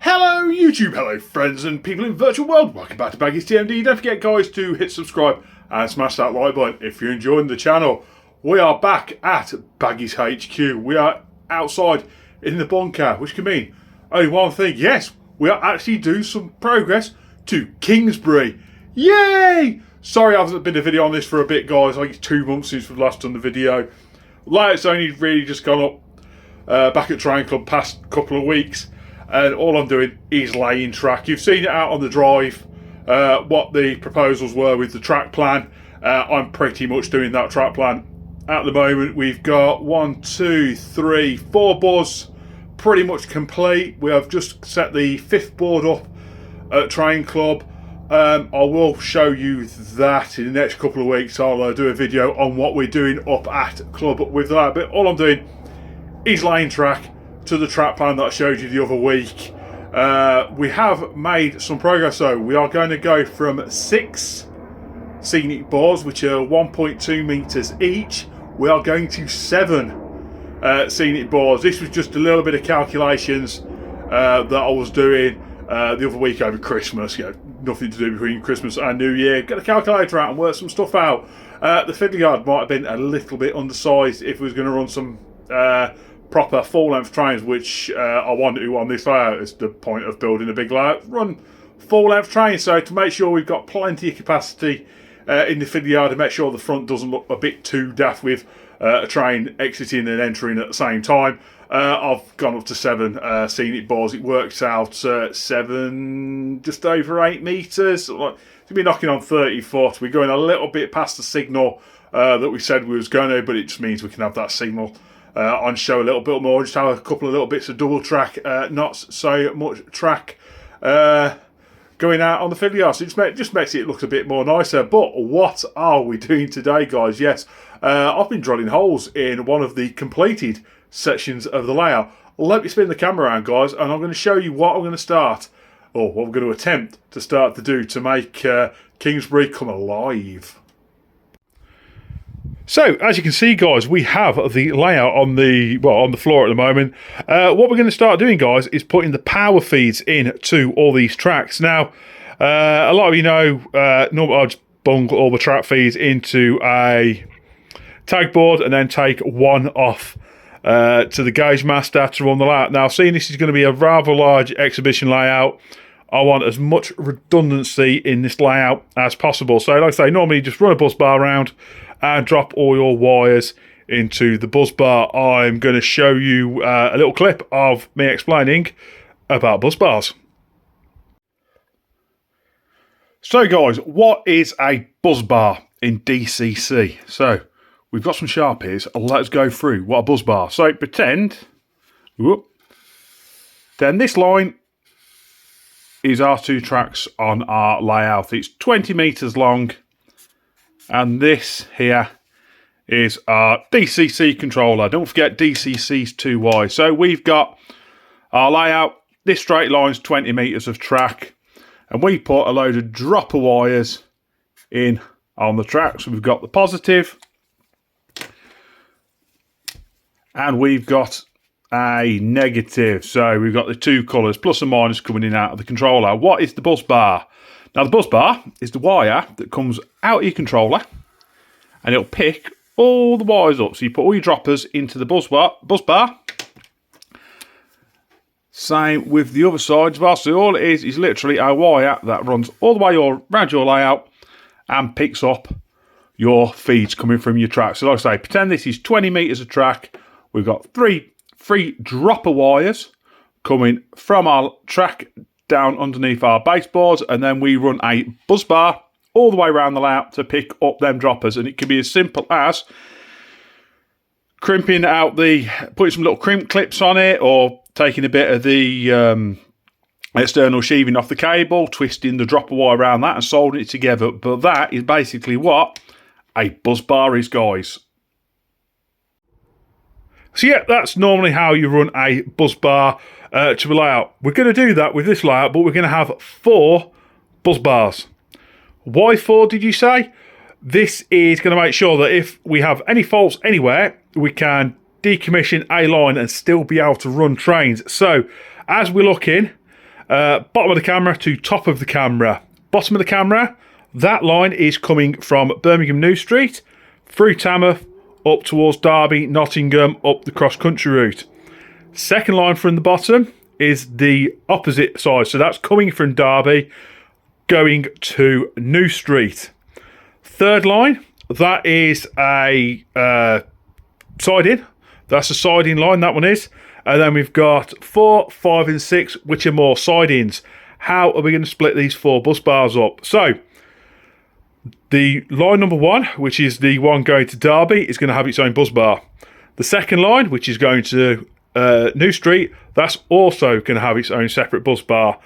Hello YouTube, hello friends and people in the virtual world, welcome back to Baggy's TMD. Don't forget guys to hit subscribe and smash that like button if you're enjoying the channel. We are back at Baggy's HQ. We are outside in the bunker, which can mean only one thing. Yes, we are actually doing some progress to Kingsbury. Yay! Sorry I haven't been a video on this for a bit guys, I think it's 2 months since we've last done the video. Layout's only really just gone up back at Train Club past couple of weeks. And all I'm doing is laying track. You've seen it out on the drive, what the proposals were with the track plan. I'm pretty much doing that track plan. At the moment, we've got 1, 2, 3, 4 boards pretty much complete. We have just set the 5th board up at Train Club. I will show you that in the next couple of weeks. I'll do a video on what we're doing up at Club with that. But all I'm doing is laying track to the track plan that I showed you the other week. We have made some progress though. We are going to go from 6 scenic boards, which are 1.2 meters each. We are going to 7 scenic boards. This was just a little bit of calculations that I was doing the other week over Christmas. You know, nothing to do between Christmas and New Year. Get a calculator out and work some stuff out. The fiddly yard might have been a little bit undersized if we was going to run some proper full-length trains, which I want to do on this layout. It's the point of building a big layout. Run full-length trains, so to make sure we've got plenty of capacity in the fiddly yard and make sure the front doesn't look a bit too daft with a train exiting and entering at the same time. I've gone up to 7 scenic boards. It works out 7, just over 8 meters. Like, to be knocking on 30 foot. We're going a little bit past the signal that we said we was going to, but it just means we can have that signal on show a little bit more. Just have a couple of little bits of double track, not so much track going out on the fiddly yard. So it just makes it look a bit more nicer. But what are we doing today, guys? Yes, I've been drilling holes in one of the completed sections of the layout. Let me spin the camera around, guys, and I'm going to show you what I'm going to start, or what we're going to attempt to start to do to make Kingsbury come alive. So, as you can see, guys, we have the layout on the floor at the moment. What we're going to start doing, guys, is putting the power feeds in to all these tracks. Now, a lot of you know, normally I just bungle all the track feeds into a tag board and then take one off to the gauge master to run the layout. Now, seeing this is going to be a rather large exhibition layout, I want as much redundancy in this layout as possible. So, like I say, normally you just run a bus bar around and drop all your wires into the bus bar. I'm going to show you a little clip of me explaining about bus bars. So guys, what is a bus bar in DCC? So we've got some Sharpies. Let's go through what a bus bar. So pretend, then this line is our 2 tracks on our layout. It's 20 meters long. And this here is our DCC controller. Don't forget DCC's 2 wide. So we've got our layout. This straight line's 20 meters of track. And we put a load of dropper wires in on the track. So we've got the positive. And we've got a negative. So we've got the 2 colours, plus and minus, coming in out of the controller. What is the bus bar? Now, the bus bar is the wire that comes out of your controller and it'll pick all the wires up. So you put all your droppers into the bus bar. Same with the other side as well. So all it is literally a wire that runs all the way around your layout and picks up your feeds coming from your track. So like I say, pretend this is 20 meters of track. We've got three dropper wires coming from our track down underneath our baseboards, and then we run a bus bar all the way around the layout to pick up them droppers. And it can be as simple as putting some little crimp clips on it, or taking a bit of the external sheathing off the cable, twisting the dropper wire around that and soldering it together. But that is basically what a bus bar is, guys. So yeah, that's normally how you run a bus bar to a layout. We're going to do that with this layout, but we're going to have 4 bus bars. Why 4 did you say? This is going to make sure that if we have any faults anywhere, we can decommission a line and still be able to run trains. So as we're looking, bottom of the camera to top of the camera. Bottom of the camera, that line is coming from Birmingham New Street, through Tamworth, up towards Derby, Nottingham, up the cross-country route. Second line from the bottom is the opposite side. So that's coming from Derby, going to New Street. Third line, that is a siding. That's a siding line, that one is. And then we've got 4, 5 and 6, which are more sidings. How are we going to split these 4 bus bars up? So, the line number 1, which is the one going to Derby, is going to have its own bus bar. The second line, which is going to New Street, that's also going to have its own separate bus bar.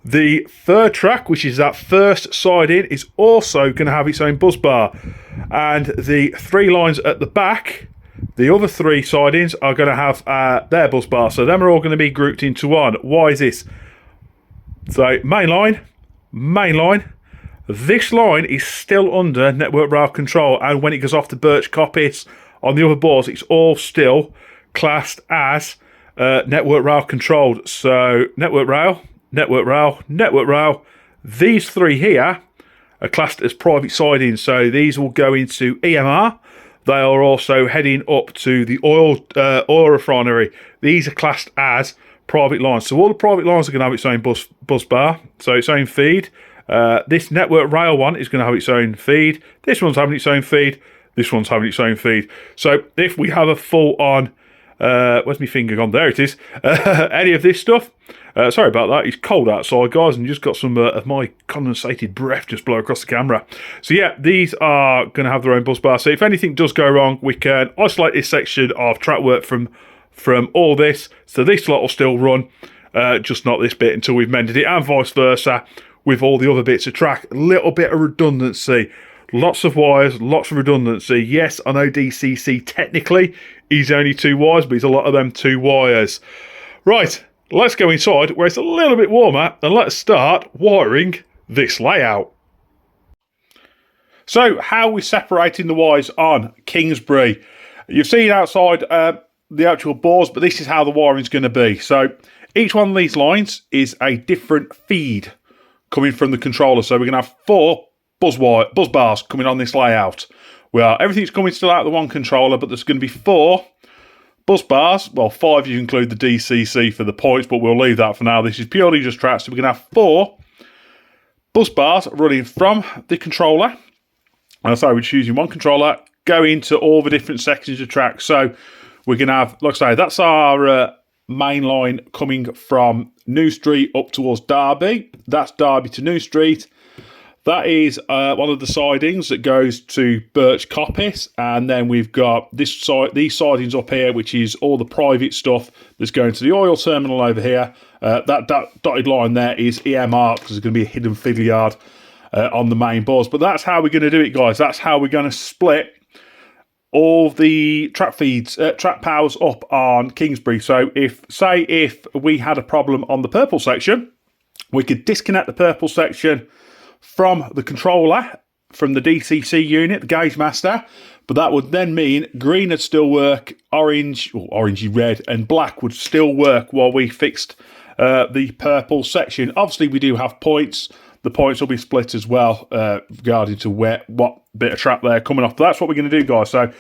The third track, which is that first siding, is also going to have its own bus bar. And the 3 lines at the back, the other 3 sidings, are going to have their bus bar. So them are all going to be grouped into one. Why is this? So main line. This line is still under Network Rail control. And when it goes off to Birch Coppice on the other boards, it's all still classed as Network Rail controlled. So Network Rail. These 3 here are classed as private sidings, so these will go into EMR. They are also heading up to the oil refinery. These are classed as private lines. So all the private lines are going to have its own bus bar, so its own feed. This Network Rail one is going to have its own feed. This one's having its own feed. This one's having its own feed. So if we have a full on, where's my finger gone? There it is. Any of this stuff. Sorry about that. It's cold outside, guys, and just got some of my condensated breath just blow across the camera. So yeah, these are going to have their own bus bar. So if anything does go wrong, we can isolate this section of track work from all this. So this lot will still run, just not this bit until we've mended it, and vice versa with all the other bits of track. A little bit of redundancy. Lots of wires, lots of redundancy. Yes, I know DCC technically is only 2 wires, but it's a lot of them 2 wires. Right. Let's go inside where it's a little bit warmer and let's start wiring this layout. So, how are we separating the wires on Kingsbury? You've seen outside the actual boards, but this is how the wiring's going to be. So, each one of these lines is a different feed coming from the controller. So, we're going to have 4 bus bars coming on this layout. Everything's coming still out of the one controller, but there's going to be 4 bus bars. Well, 5 if you include the DCC for the points, but we'll leave that for now. This is purely just tracks. So we're going to have 4 bus bars running from the controller. And so we're just using one controller, go into all the different sections of track. So we're going to have, like I say, that's our main line coming from New Street up towards Derby. That's Derby to New Street. That is one of the sidings that goes to Birch Coppice, and then we've got these sidings up here, which is all the private stuff that's going to the oil terminal over here. That dotted line there is EMR, because there's going to be a hidden fiddle yard on the main boards. But that's how we're going to do it, guys. That's how we're going to split all the track feeds, track powers up on Kingsbury. So if we had a problem on the purple section, we could disconnect the purple section from the controller, from the DCC unit, the gauge master, but that would then mean green would still work, orangey red, and black would still work while we fixed the purple section. Obviously, we do have points. The points will be split as well, regarding to what bit of track they're coming off. But that's what we're going to do, guys. So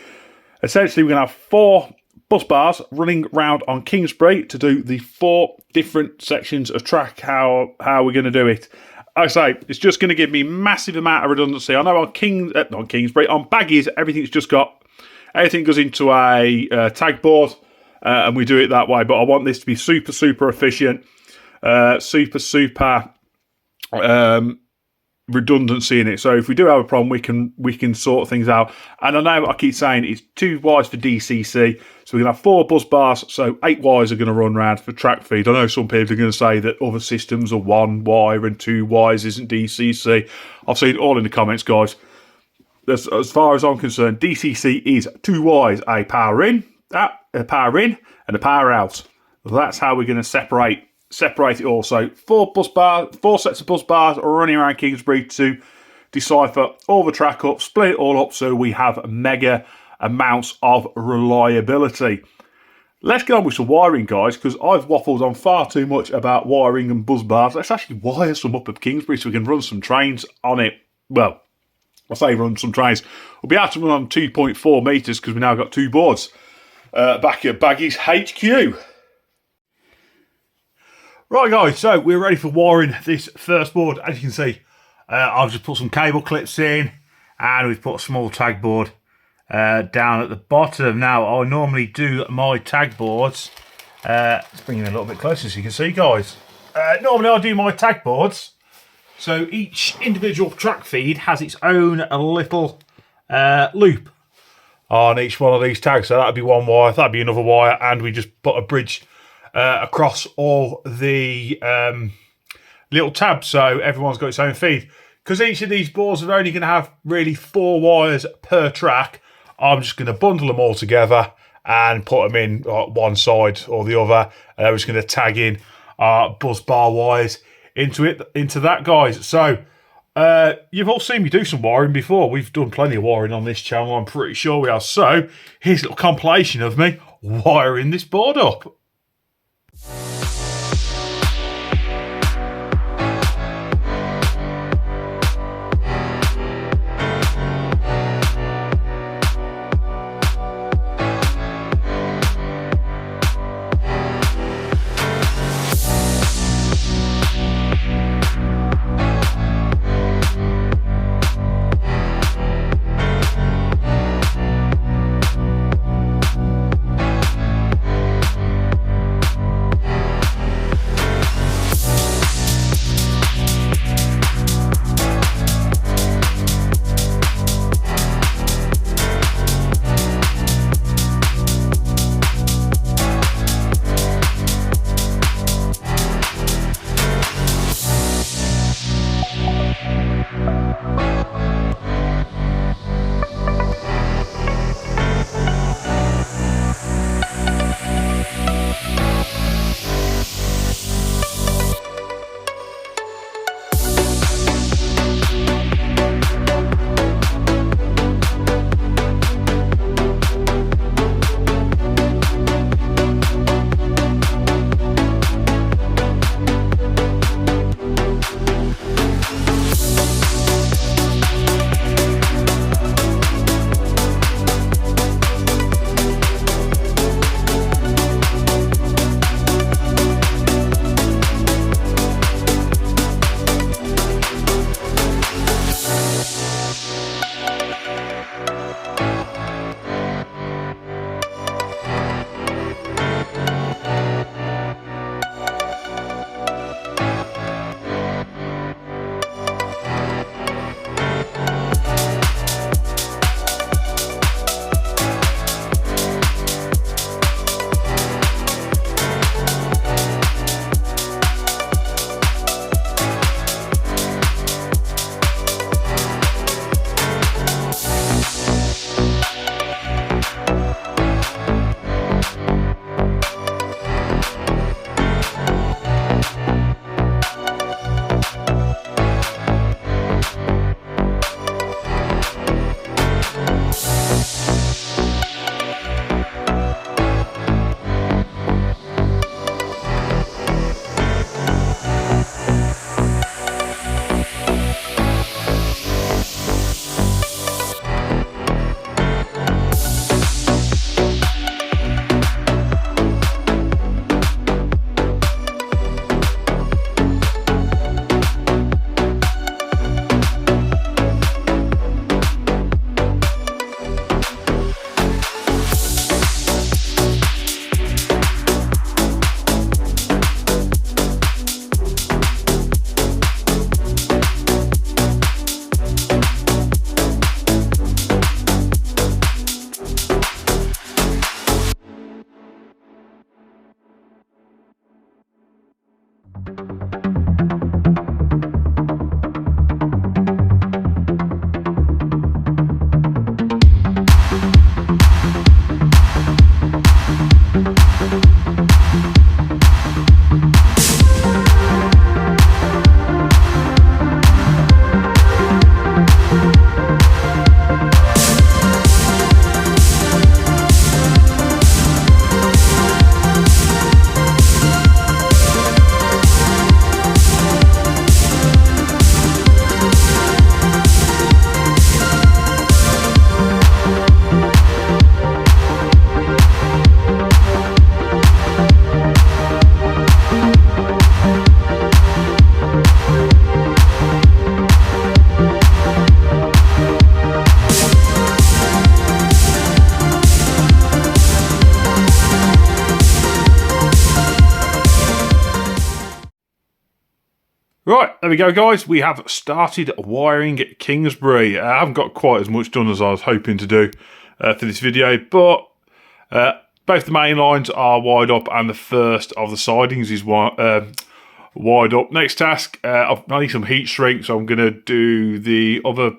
essentially, we're going to have 4 bus bars running round on Kingsbury to do the 4 different sections of track. How we're going to do it. I say, it's just going to give me massive amount of redundancy. I know on Kingsbury, on Baggies, everything goes into a tag board, and we do it that way. But I want this to be super, super efficient, super redundancy in it. So if we do have a problem, we can sort things out. And I know I keep saying it's 2 wires for DCC, so we're going to have 4 bus bars, so 8 wires are going to run around for track feed. I know some people are going to say that other systems are 1 wire and 2 wires isn't DCC. I've seen it all in the comments, guys. As far as I'm concerned, DCC is 2 wires, a power in, and a power out. That's how we're going to separate it all. So 4 sets of bus bars are running around Kingsbury to decipher all the track up, split it all up so we have mega amounts of reliability. Let's get on with some wiring, guys, because I've waffled on far too much about wiring and buzz bars. Let's actually wire some up at Kingsbury so we can run some trains on it. Well, I say run some trains. We'll be able to run on 2.4 metres because we've now got 2 boards back at Baggy's HQ. Right, guys, so we're ready for wiring this first board. As you can see, I've just put some cable clips in and we've put a small tag board down at the bottom. Now, I normally do my tag boards. Let's bring it a little bit closer so you can see, guys. Normally, I do my tag boards. So each individual track feed has its own little loop on each one of these tags. So that'd be one wire, that'd be another wire, and we just put a bridge across all the little tabs so everyone's got its own feed. Because each of these boards are only going to have really 4 wires per track, I'm just going to bundle them all together and put them in one side or the other. And I'm just going to tag in buzz bar wires into that, guys. So you've all seen me do some wiring before. We've done plenty of wiring on this channel, I'm pretty sure we are. So here's a little compilation of me wiring this board up. Right, there we go, guys. We have started wiring Kingsbury. I haven't got quite as much done as I was hoping to do for this video, but both the main lines are wired up and the first of the sidings is wired up. Next task, I need some heat shrink, so I'm going to do the other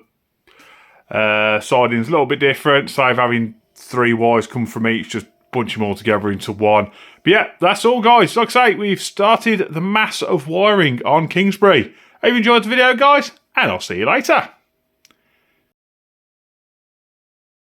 sidings a little bit different. Save having 3 wires come from each, just bunch them all together into one. But yeah, that's all, guys. Like I say, we've started the mass of wiring on Kingsbury. Hope you enjoyed the video, guys, and I'll see you later.